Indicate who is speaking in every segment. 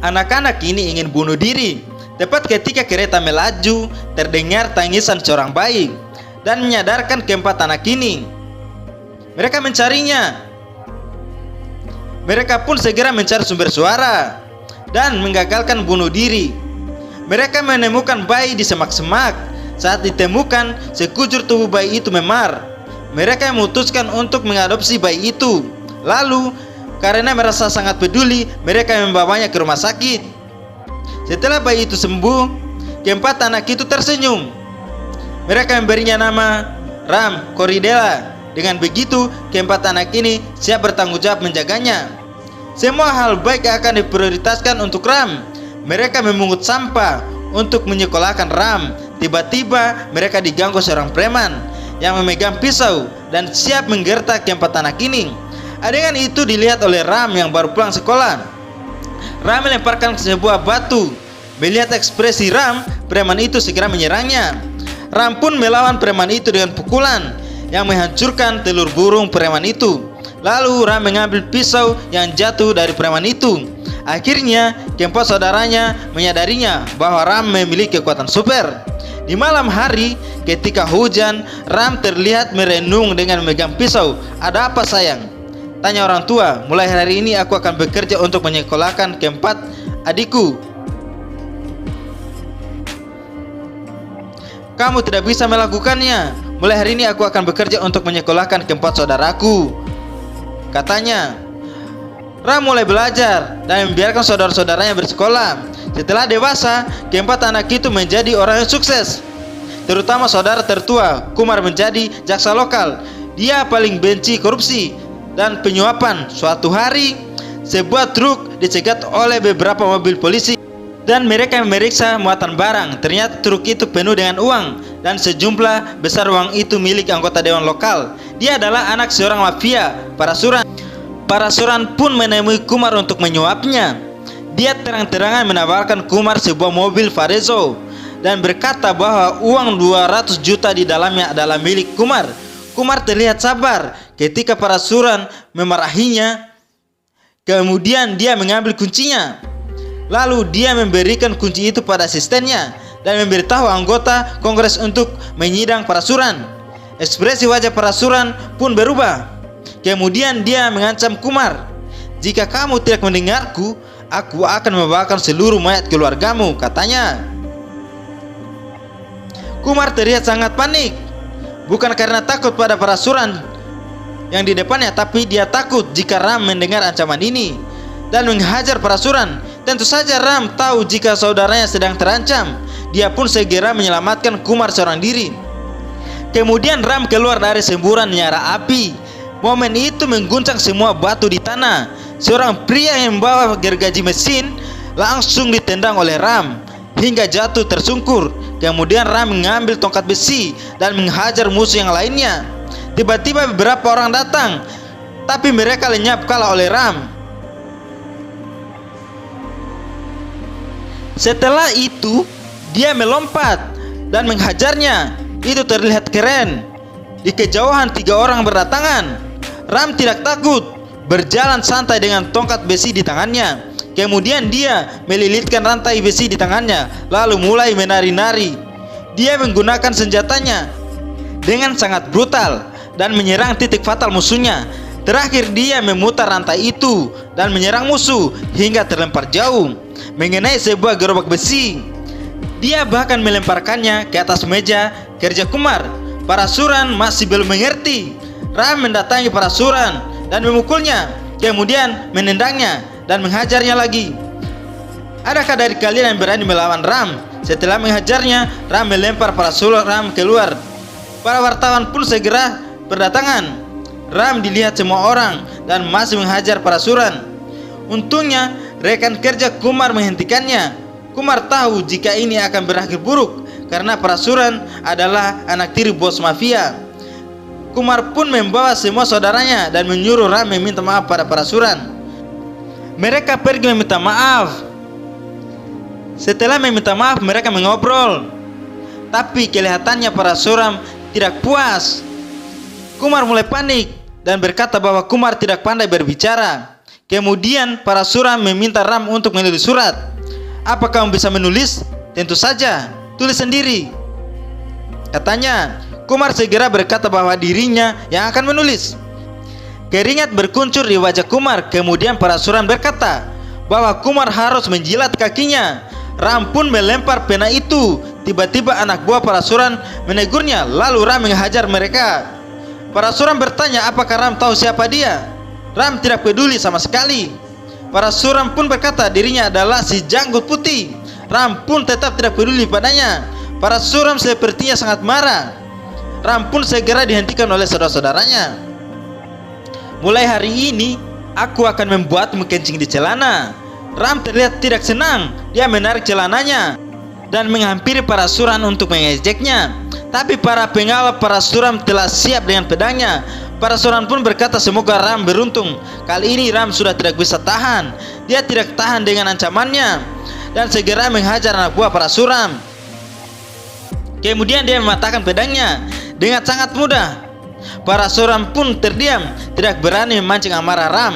Speaker 1: Anak-anak ini ingin bunuh diri. Tepat ketika kereta melaju, terdengar tangisan seorang bayi dan menyadarkan keempat anak ini. Mereka mencarinya. Mereka pun segera mencari sumber suara dan menggagalkan bunuh diri. Mereka menemukan bayi di semak-semak. Saat ditemukan, sekujur tubuh bayi itu memar. Mereka memutuskan untuk mengadopsi bayi itu. Lalu, karena merasa sangat peduli, mereka membawanya ke rumah sakit. Setelah bayi itu sembuh, keempat anak itu tersenyum. Mereka memberinya nama Ram Koridela. Dengan begitu, keempat anak ini siap bertanggung jawab menjaganya. Semua hal baik akan diprioritaskan untuk Ram. Mereka memungut sampah untuk menyekolahkan Ram. Tiba-tiba mereka diganggu seorang preman yang memegang pisau dan siap menggertak keempat anak ini. Adegan itu dilihat oleh Ram yang baru pulang sekolah. Ram melemparkan sebuah batu. Melihat ekspresi Ram, preman itu segera menyerangnya. Ram pun melawan preman itu dengan pukulan yang menghancurkan telur burung preman itu. Lalu Ram mengambil pisau yang jatuh dari preman itu. Akhirnya keempat saudaranya menyadarinya bahwa Ram memiliki kekuatan super. Di malam hari ketika hujan, Ram terlihat merenung dengan memegang pisau. "Ada apa sayang?" tanya orang tua. "Mulai hari ini aku akan bekerja untuk menyekolahkan keempat adikku. Kamu tidak bisa melakukannya. Mulai hari ini aku akan bekerja untuk menyekolahkan keempat saudaraku," katanya. Ram mulai belajar dan membiarkan saudara-saudaranya bersekolah. Setelah dewasa, keempat anak itu menjadi orang yang sukses. Terutama saudara tertua, Kumar, menjadi jaksa lokal. Dia paling benci korupsi dan penyuapan. Suatu hari, sebuah truk dicegat oleh beberapa mobil polisi dan mereka memeriksa muatan barang. Ternyata truk itu penuh dengan uang dan sejumlah besar uang itu milik anggota dewan lokal. Dia adalah anak seorang mafia, Parasuran. Parasuran pun menemui Kumar untuk menyuapnya. Dia terang-terangan menawarkan Kumar sebuah mobil Farezo dan berkata bahwa uang 200 juta di dalamnya adalah milik Kumar. Kumar terlihat sabar ketika Parasuran memarahinya. Kemudian dia mengambil kuncinya. Lalu dia memberikan kunci itu pada asistennya dan memberitahu anggota kongres untuk menyidang Parasuran. Ekspresi wajah Parasuran pun berubah. Kemudian dia mengancam Kumar, "Jika kamu tidak mendengarku, aku akan membawakan seluruh mayat keluargamu," katanya. Kumar terlihat sangat panik. Bukan karena takut pada Parasuran yang di depannya, tapi dia takut jika Ram mendengar ancaman ini dan menghajar Parasuran. Tentu saja Ram tahu jika saudaranya sedang terancam. Dia pun segera menyelamatkan Kumar seorang diri. Kemudian Ram keluar dari semburan nyala api. Momen itu mengguncang semua batu di tanah. Seorang pria yang membawa gergaji mesin langsung ditendang oleh Ram hingga jatuh tersungkur. Kemudian Ram mengambil tongkat besi dan menghajar musuh yang lainnya. Tiba-tiba beberapa orang datang, tapi mereka lenyap kalah oleh Ram. Setelah itu, dia melompat dan menghajarnya. Itu terlihat keren. Di kejauhan 3 orang berdatangan. Ram tidak takut, berjalan santai dengan tongkat besi di tangannya. Kemudian dia melilitkan rantai besi di tangannya, lalu mulai menari-nari. Dia menggunakan senjatanya dengan sangat brutal dan menyerang titik fatal musuhnya. Terakhir dia memutar rantai itu dan menyerang musuh hingga terlempar jauh mengenai sebuah gerobak besi. Dia bahkan melemparkannya ke atas meja kerja Kumar. Parasuran masih belum mengerti. Ram mendatangi Parasuran dan memukulnya, kemudian menendangnya dan menghajarnya lagi. "Adakah dari kalian yang berani melawan Ram?" Setelah menghajarnya, Ram melempar Parasuran keluar. Para wartawan pun segera berdatangan. Ram dilihat semua orang dan masih menghajar Parasuran. Untungnya rekan kerja Kumar menghentikannya. Kumar tahu jika ini akan berakhir buruk karena Parasuran adalah anak tiri bos mafia. Kumar pun membawa semua saudaranya dan menyuruh Ram meminta maaf pada Parasuran. Mereka pergi meminta maaf. Setelah meminta maaf, mereka mengobrol. Tapi kelihatannya Parasuran tidak puas. Kumar mulai panik dan berkata bahwa Kumar tidak pandai berbicara. Kemudian Parasuram meminta Ram untuk menulis surat. "Apa kamu bisa menulis?" "Tentu saja, tulis sendiri," katanya. Kumar segera berkata bahwa dirinya yang akan menulis. Keringat berkuncur di wajah Kumar. Kemudian Parasuram berkata bahwa Kumar harus menjilat kakinya. Ram pun melempar pena itu. Tiba-tiba anak buah Parasuram menegurnya, lalu Ram menghajar mereka. Parasuram bertanya apakah Ram tahu siapa dia. Ram tidak peduli sama sekali. Parasuram pun berkata dirinya adalah si janggut putih. Ram pun tetap tidak peduli padanya. Parasuram sepertinya sangat marah. Ram pun segera dihentikan oleh saudara-saudaranya. "Mulai hari ini aku akan membuatmu kencing di celana." Ram terlihat tidak senang. Dia menarik celananya dan menghampiri Parasuram untuk mengejeknya. Tapi para pengawal Parasuram telah siap dengan pedangnya. Parasuram pun berkata semoga Ram beruntung. Kali ini Ram sudah tidak bisa tahan. Dia tidak tahan dengan ancamannya dan segera menghajar anak buah Parasuram. Kemudian dia mematahkan pedangnya dengan sangat mudah. Parasuram pun terdiam, tidak berani memancing amarah Ram.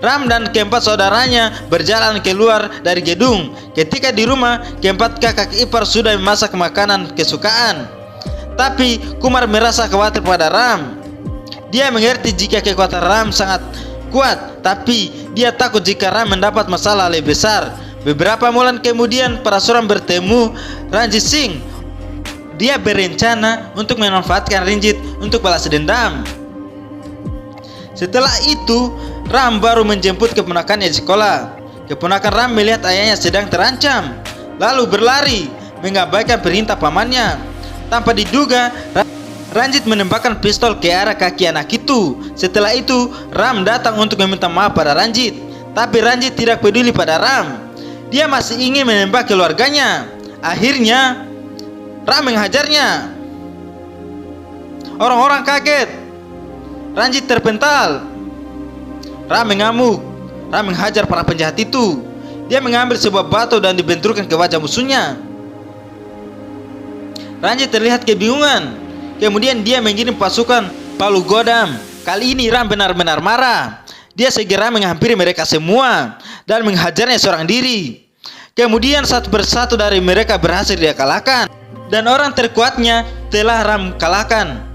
Speaker 1: Ram dan keempat saudaranya berjalan keluar dari gedung. Ketika di rumah, keempat kakak ipar sudah memasak makanan kesukaan. Tapi Kumar merasa khawatir pada Ram. Dia mengerti jika kekuatan Ram sangat kuat, tapi dia takut jika Ram mendapat masalah lebih besar. Beberapa bulan kemudian Parasuram bertemu Ranjit Singh. Dia berencana untuk memanfaatkan Ranjit untuk balas dendam. Setelah itu, Ram baru menjemput keponakannya di sekolah. Keponakan Ram melihat ayahnya sedang terancam, lalu berlari mengabaikan perintah pamannya. Tanpa diduga, Ranjit menembakkan pistol ke arah kaki anak itu. Setelah itu, Ram datang untuk meminta maaf pada Ranjit. Tapi Ranjit tidak peduli pada Ram. Dia masih ingin menembak keluarganya. Akhirnya, Ram menghajarnya. Orang-orang kaget. Ranjit terpental. Ram mengamuk. Ram menghajar para penjahat itu. Dia mengambil sebuah batu dan dibenturkan ke wajah musuhnya. Ranjit terlihat kebingungan. Kemudian dia mengirim pasukan Palu Godam. Kali ini Ram benar-benar marah. Dia segera menghampiri mereka semua dan menghajarnya seorang diri. Kemudian satu persatu dari mereka berhasil dia kalahkan, dan orang terkuatnya telah Ram kalahkan.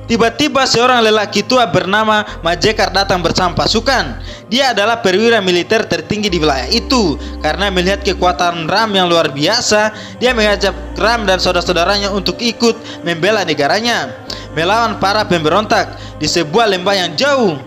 Speaker 1: Tiba-tiba seorang lelaki tua bernama Majekar datang bersama pasukan. Dia adalah perwira militer tertinggi di wilayah itu. Karena melihat kekuatan Ram yang luar biasa, dia mengajak Ram dan saudara-saudaranya untuk ikut membela negaranya, melawan para pemberontak di sebuah lembah yang jauh.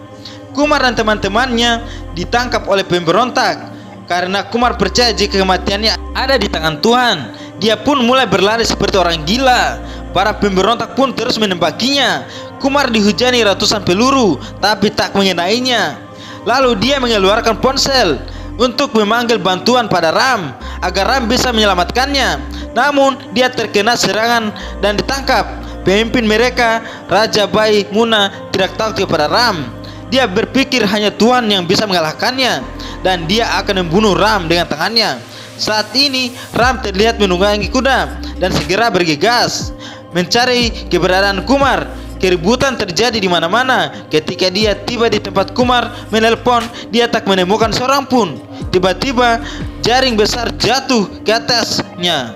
Speaker 1: Kumar dan teman-temannya ditangkap oleh pemberontak. Karena Kumar percaya jika kematiannya ada di tangan Tuhan, dia pun mulai berlari seperti orang gila. Para pemberontak pun terus menembakinya. Kumar dihujani ratusan peluru, tapi tak mengenainya. Lalu dia mengeluarkan ponsel untuk memanggil bantuan pada Ram agar Ram bisa menyelamatkannya. Namun dia terkena serangan dan ditangkap. Pemimpin mereka, Raja Bai Muna, tidak takut kepada Ram. Dia berpikir hanya Tuhan yang bisa mengalahkannya, dan dia akan membunuh Ram dengan tangannya. Saat ini Ram terlihat menunggangi kuda dan segera bergegas mencari keberadaan Kumar. Keributan terjadi di mana-mana. Ketika dia tiba di tempat Kumar menelpon, dia tak menemukan seorang pun. Tiba-tiba jaring besar jatuh ke atasnya.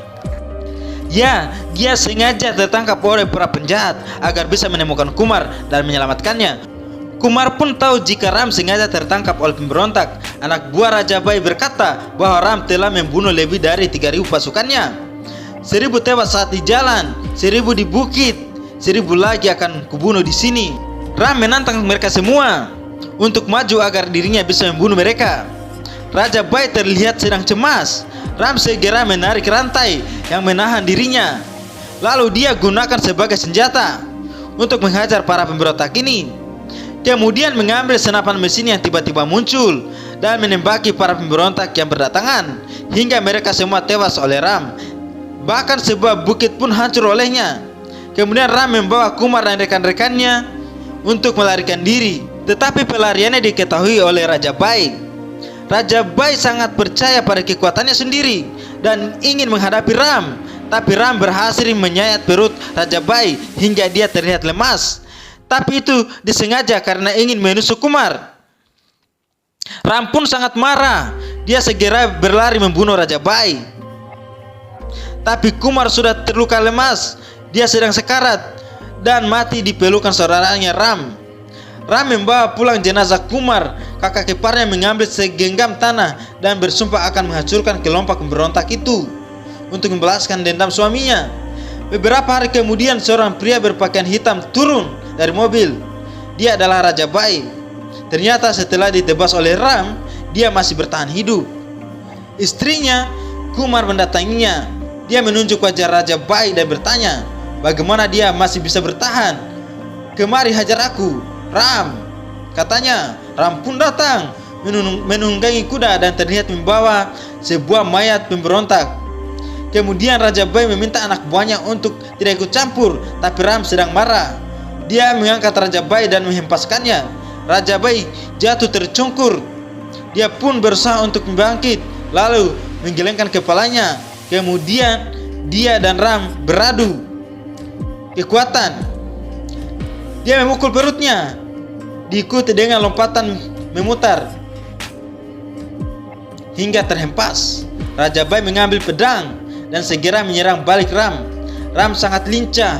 Speaker 1: Ya, dia sengaja tertangkap oleh para penjahat agar bisa menemukan Kumar dan menyelamatkannya. Kumar pun tahu jika Ram sengaja tertangkap oleh pemberontak. Anak buah Raja Bai berkata bahwa Ram telah membunuh lebih dari 3.000 pasukannya. 1.000 tewas saat di jalan, 1.000 di bukit, 1.000 lagi akan kubunuh di sini. Ram menantang mereka semua untuk maju agar dirinya bisa membunuh mereka. Raja Bai terlihat sedang cemas. Ram segera menarik rantai yang menahan dirinya. Lalu dia gunakan sebagai senjata untuk menghajar para pemberontak ini. Kemudian mengambil senapan mesin yang tiba-tiba muncul dan menembaki para pemberontak yang berdatangan hingga mereka semua tewas oleh Ram. Bahkan sebuah bukit pun hancur olehnya. Kemudian Ram membawa Kumar dan rekan-rekannya untuk melarikan diri. Tetapi pelariannya diketahui oleh Raja Bai. Raja Bai sangat percaya pada kekuatannya sendiri dan ingin menghadapi Ram. Tapi Ram berhasil menyayat perut Raja Bai hingga dia terlihat lemas. tapi itu disengaja karena ingin menusuk Kumar. Ram pun sangat marah. Dia segera berlari membunuh Raja Bai. Tapi Kumar sudah terluka lemas. Dia sedang sekarat dan mati di pelukan saudaranya Ram. Ram membawa pulang jenazah Kumar. Kakak iparnya mengambil segenggam tanah dan bersumpah akan menghancurkan kelompok pemberontak itu untuk membalaskan dendam suaminya. Beberapa hari kemudian seorang pria berpakaian hitam turun dari mobil. Dia adalah Raja Bai. Ternyata setelah ditebas oleh Ram, dia masih bertahan hidup. Istrinya Kumar mendatanginya. Dia menunjuk wajah Raja Bai dan bertanya, bagaimana dia masih bisa bertahan? Kemari hajar aku, Ram. Katanya. Ram pun datang menunggangi kuda dan terlihat membawa sebuah mayat pemberontak. Kemudian Raja Bai meminta anak buahnya untuk tidak ikut campur, tapi Ram sedang marah. Dia mengangkat Raja Bai dan menghempaskannya. Raja Bai jatuh tercungkur. Dia pun berusaha untuk bangkit, lalu menggelengkan kepalanya. Kemudian dia dan Ram beradu kekuatan. Dia memukul perutnya, diikuti dengan lompatan memutar hingga terhempas. Raja Bai mengambil pedang dan segera menyerang balik Ram. Ram sangat lincah.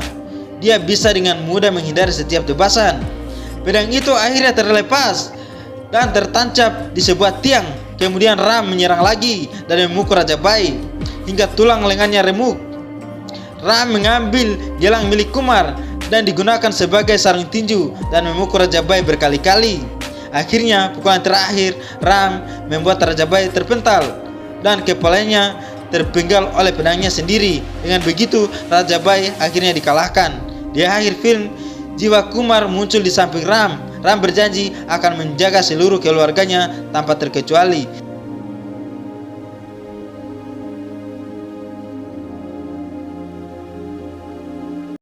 Speaker 1: Dia bisa dengan mudah menghindari setiap tebasan. Pedang itu akhirnya terlepas dan tertancap di sebuah tiang. Kemudian Ram menyerang lagi dan memukul Raja Bai hingga tulang lengannya remuk. Ram mengambil gelang milik Kumar dan digunakan sebagai sarung tinju dan memukul Raja Bai berkali-kali. Akhirnya pukulan terakhir Ram membuat Raja Bai terpental dan kepalanya terpenggal oleh pedangnya sendiri. Dengan begitu Raja Bai akhirnya dikalahkan. Di akhir film, jiwa Kumar muncul di samping Ram. Ram berjanji akan menjaga seluruh keluarganya tanpa terkecuali.